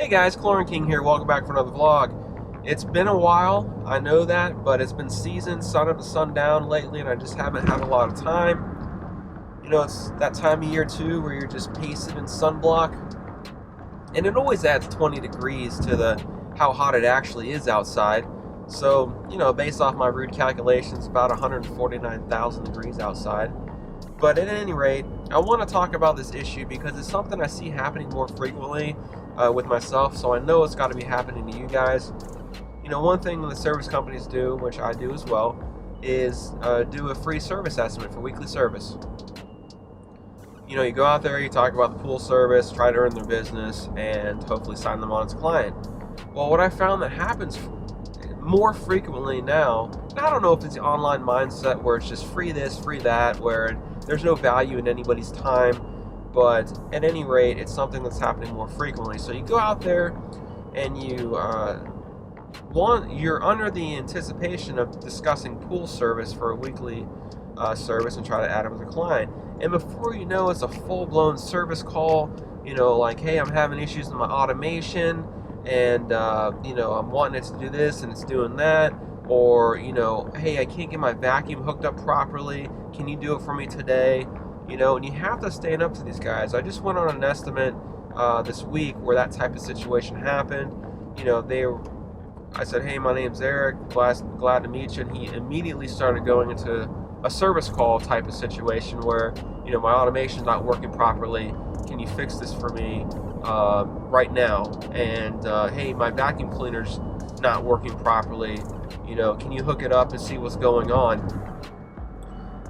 Hey guys, Chlorine King here. Welcome back for another vlog. It's been a while, I know that, but it's been season, sun up to sundown lately, and I just haven't had a lot of time. You know, it's that time of year too where you're just pasted in sunblock, and it always adds 20 degrees to how hot it actually is outside. So, you know, based off my rude calculations, about 149,000 degrees outside. But at any rate, I want to talk about this issue because it's something I see happening more frequently with myself, so I know it's got to be happening to you guys. You know, one thing the service companies do, which I do as well, is do a free service estimate for weekly service. You know, you go out there, you talk about the pool service, try to earn their business, and hopefully sign them on as a client. Well, what I found that happens more frequently now, and I don't know if it's the online mindset where it's just free this, free that, where there's no value in anybody's time, but at any rate, it's something that's happening more frequently. So you go out there and you're under the anticipation of discussing pool service for a weekly service and try to add them as a client. And before you know, it's a full-blown service call, you know, like, hey, I'm having issues with my automation, and you know, I'm wanting it to do this and it's doing that, or, you know, hey, I can't get my vacuum hooked up properly, can you do it for me today? You know, and you have to stand up to these guys. I just went on an estimate this week where that type of situation happened. You know, I said, hey, my name's Eric, glad to meet you, and he immediately started going into a service call type of situation where, you know, my automation's not working properly, can you fix this for me right now? And hey, my vacuum cleaner's not working properly, you know, can you hook it up and see what's going on?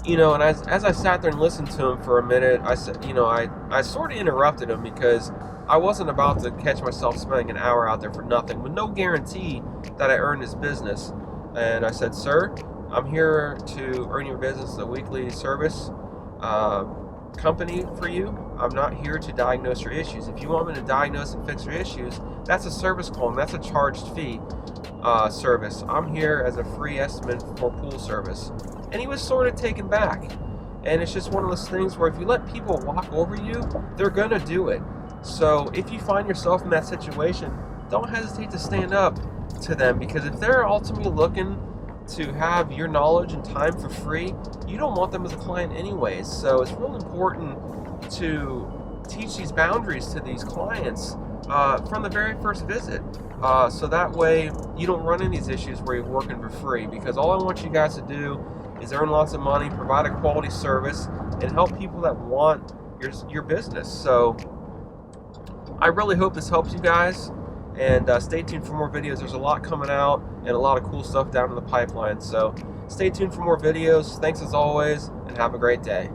You know, and as I sat there and listened to him for a minute, I said, you know, I sort of interrupted him because I wasn't about to catch myself spending an hour out there for nothing, with no guarantee that I earned his business. And I said, sir, I'm here to earn your business, a weekly service company for you. I'm not here to diagnose your issues. If you want me to diagnose and fix your issues, that's a service call, and that's a charged fee service. I'm here as a free estimate for pool service. And he was sort of taken back. And it's just one of those things where if you let people walk over you, they're gonna do it. So if you find yourself in that situation, don't hesitate to stand up to them, because if they're ultimately looking to have your knowledge and time for free, you don't want them as a client anyways. So it's real important to teach these boundaries to these clients from the very first visit, so that way you don't run into these issues where you're working for free, because all I want you guys to do is earn lots of money, provide a quality service, and help people that want your business. So I really hope this helps you guys, and stay tuned for more videos. There's a lot coming out and a lot of cool stuff down in the pipeline, so stay tuned for more videos. Thanks as always, and have a great day.